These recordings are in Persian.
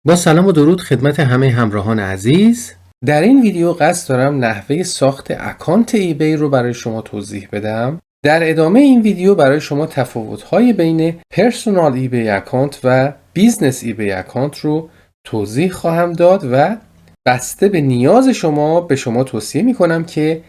با سلام و درود خدمت همه همراهان عزیز. در این ویدیو قصد دارم نحوه ساخت اکانت ایبی رو برای شما توضیح بدم. در ادامه این ویدیو برای شما تفاوت‌های بین پرسونال ایبی اکانت و بیزنس ایبی اکانت رو توضیح خواهم داد و بسته به نیاز شما به شما توصیه می‌کنم که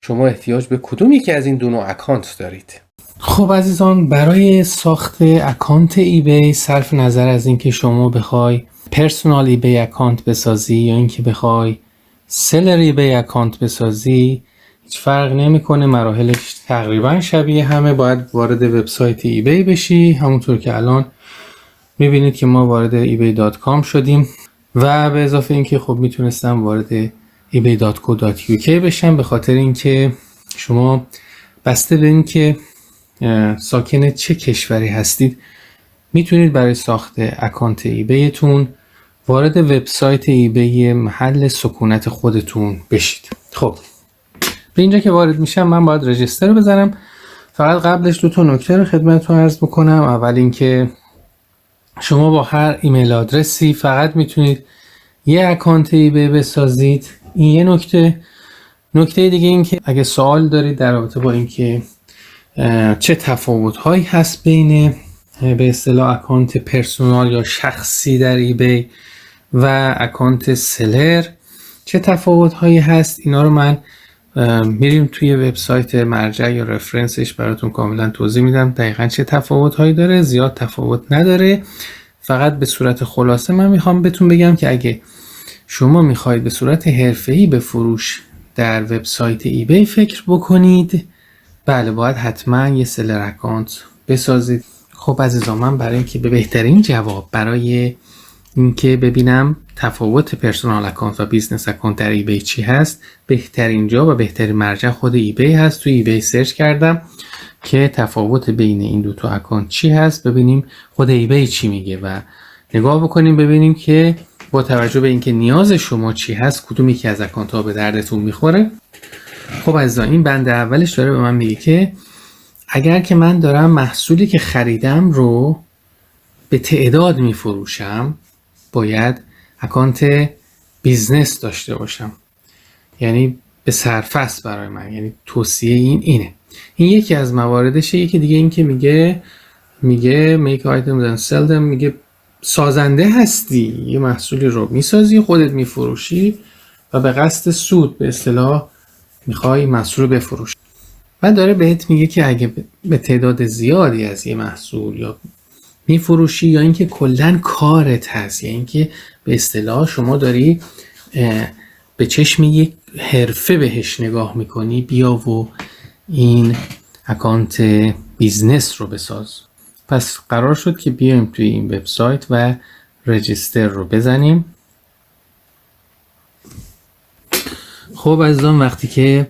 شما احتیاج به کدوم یکی از این دو نوع اکانت دارید. خب عزیزان، برای ساخت اکانت ایبی صرف نظر از اینکه شما بخوای پرسونال ایبی اکانت بسازی یا اینکه بخوای سلر ایبی اکانت بسازی هیچ فرق نمیکنه، مراحلش تقریبا شبیه همه. باید وارد وبسایت ایبی بشی، همونطور که الان میبینید که ما وارد ebay.com شدیم و به اضافه اینکه خب میتونستم وارد ebay.co.uk بشم، به خاطر اینکه شما بسته به اینکه ساکن چه کشوری هستید میتونید برای ساخت اکانت ایبیتون وارد وبسایت ایبی محل سکونت خودتون بشید. خب به اینجا که وارد میشم من باید رجیستر رو بزنم. فقط قبلش دو تا نکته رو خدمتتون عرض بکنم. اول اینکه شما با هر ایمیل آدرسی فقط میتونید یه اکانت ایبی بسازید. این یه نکته دیگه این که اگه سوال دارید در رابطه با اینکه چه تفاوت‌هایی هست بین به اصطلاح اکانت پرسونال یا شخصی در ایبی و اکانت سلر چه تفاوت‌هایی هست، اینا رو من میریم توی وبسایت مرجع یا رفرنسش براتون کاملا توضیح میدم دقیقاً چه تفاوت‌هایی داره. زیاد تفاوت نداره، فقط به صورت خلاصه من میخوام بهتون بگم که اگه شما میخواید به صورت حرفه‌ای به فروش در وبسایت ایبی فکر بکنید، بله باید حتما یه سلر اکانت بسازید. خب عزیزان، من برای اینکه به بهترین جواب برای اینکه ببینم تفاوت پرسونال اکانت و بیزنس اکانت در ایبی چی هست، بهترین جا و بهترین مرجع خود ایبی هست. تو ایبی سرچ کردم که تفاوت بین این دو تا اکانت چی هست، ببینیم خود ایبی چی میگه و نگاه بکنیم ببینیم که با توجه به اینکه نیاز شما چی هست کدوم یکی از اکانت ها به دردتون میخوره. خب عزیزان، این بند اولش داره به من میگه که اگر که من دارم محصولی که خریدم رو به تعداد میفروشم باید اکانت بیزنس داشته باشم، یعنی به سرفصل برای من، یعنی توصیه اینه. این یکی از مواردشه. یکی دیگه این که میگه make items and sell them، میگه سازنده هستی، یه محصولی رو میسازی خودت میفروشی و به قصد سود به اصطلاح میخوای محصول رو بفروشی. و داره بهت میگه که اگه به تعداد زیادی از یه محصول یا میفروشی یا اینکه کلن کارت هست، یعنی اینکه به اصطلاح شما داری به چشم یک حرفه بهش نگاه میکنی، بیا و این اکانت بیزنس رو بساز. پس قرار شد که بیایم توی این وبسایت و رجیستر رو بزنیم. خب عزیزان، وقتی که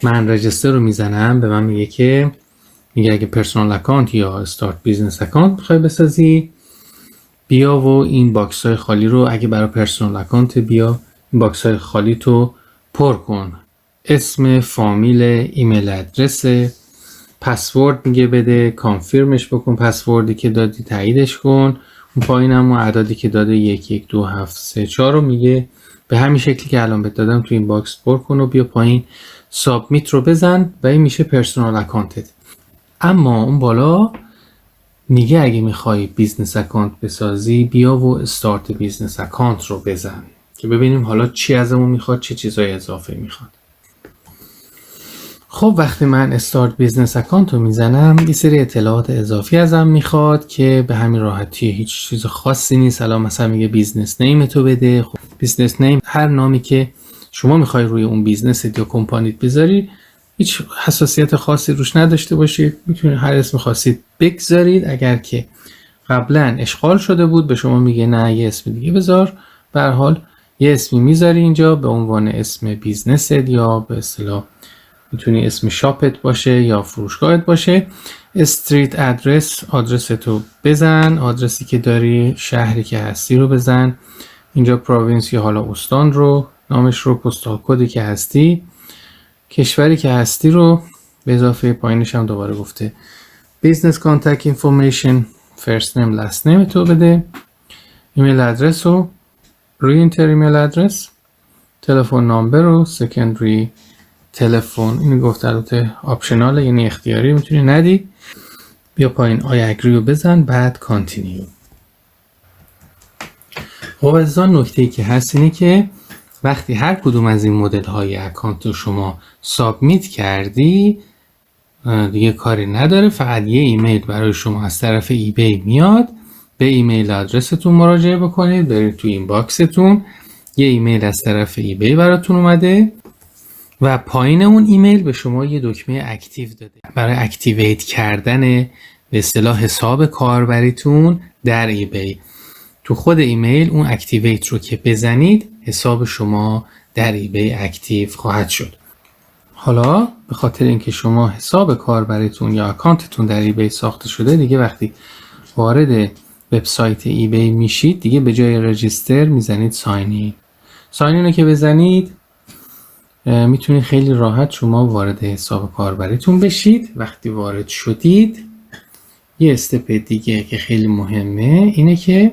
من رجیستر رو میزنم به من میگه اگه پرسونال اکانت یا استارت بیزنس اکانت بخوای بسازی بیا و این باکس های خالی رو، اگه برای پرسونال اکانت بیا این باکس های خالی تو پر کن، اسم، فامیل، ایمیل ادرس، پسورد میگه بده، کانفirmش بکن، پسوردی که دادی تاییدش کن، اون پایینم و اعدادی که داده 1 1 2 7 3 4 رو میگه به همین شکلی که الان بهت دادم تو این باکس پر کن و بیا پایین سابمیت رو بزن و این میشه پرسونال اکانتت. اما اون بالا میگه اگه میخوای بیزنس اکانت بسازی بیا و استارت بیزنس اکانت رو بزن که ببینیم حالا چی ازمون میخواد، چه چیزای اضافه میخواد. خب وقتی من استارت بیزنس اکانت رو میزنم یه سری اطلاعات اضافی ازم میخواد که به همین راحتی هیچ چیز خاصی نیست. الان مثلا میگه بیزنس نیم تو بده. خب بیزنس نیم هر نامی که شما میخوای روی اون بیزنست یا کمپانیت بذاری، هیچ حساسیت خاصی روش نداشته باشید، میتونید هر اسم خاصی بگذارید. اگر که قبلا اشغال شده بود به شما میگه نه یه اسم دیگه بذار. به هر حال یه اسمی میذاری اینجا به عنوان اسم بیزنست یا به اصطلاح میتونی اسم شاپت باشه یا فروشگاهت باشه. استریت ادرس، آدرستو بزن، آدرسی که داری، شهری که هستی رو بزن، اینجا پروینس یا حالا استان رو، نامش رو، پستال کدی که هستی، کشوری که هستی رو، به اضافه پایینش هم دوباره گفته بیزنس کانتکت اینفورمیشن، فرست نیم لاست نیم تو بده. ایمیل ادرس رو روی اینتر ایمیل ادرس، تلفن نامبر رو سکندری تلفن، اینو گفت البته آپشناله یعنی اختیاری، میتونی ندی. بیا پایین آی اگری رو بزن، بعد کانتینیو. خب عزیزان، نکته‌ای که هست اینه که وقتی هر کدوم از این مدل های اکانت رو شما سابمیت کردی دیگه کاری نداره، فقط یه ایمیل برای شما از طرف ایبی میاد، به ایمیل آدرستون مراجعه بکنید، برید تو این باکستون یه ایمیل از طرف ایبی براتون اومده و پایین اون ایمیل به شما یه دکمه اکتیو داده برای اکتیویت کردن به اصطلاح حساب کاربریتون در ایبی. تو خود ایمیل اون اکتیویت رو که بزنید حساب شما در ایبی اکتیو خواهد شد. حالا به خاطر اینکه شما حساب کاربریتون یا اکانتتون در ایبی ساخته شده، دیگه وقتی وارد وبسایت ایبی میشید دیگه به جای رجیستر میزنید ساین این. ساین این رو که بزنید میتونید خیلی راحت شما وارد حساب کاربریتون بشید. وقتی وارد شدید یه استپ دیگه که خیلی مهمه اینه که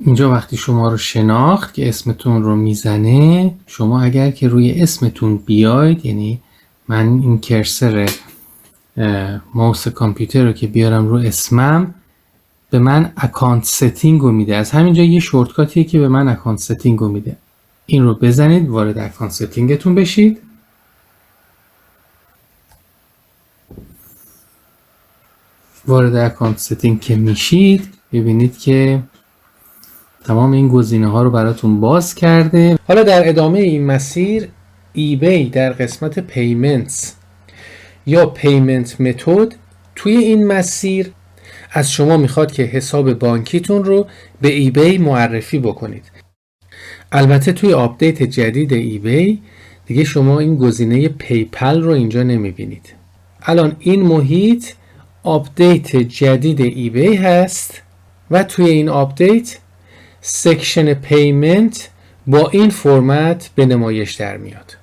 اینجا وقتی شما رو شناخت که اسمتون رو میزنه، شما اگر که روی اسمتون بیاید، یعنی من این کرسر ماوس کامپیوتر رو که بیارم رو اسمم، به من اکانت ستینگ رو میده. از همینجا یه شورتکاتیه که به من اکانت ستینگ رو میده. این رو بزنید، وارد اکانت ستینگتون بشید. وارد اکانت ستینگ که میشید ببینید که تمام این گزینه ها رو براتون باز کرده. حالا در ادامه این مسیر ایبی در قسمت پیمنتس یا پیمنت متد توی این مسیر از شما میخواد که حساب بانکیتون رو به ایبی معرفی بکنید. البته توی آپدیت جدید ایبی دیگه شما این گزینه پیپل رو اینجا نمیبینید. الان این محیط آپدیت جدید ایبی هست و توی این آپدیت سکشن پیمنت با این فرمت به نمایش در میاد.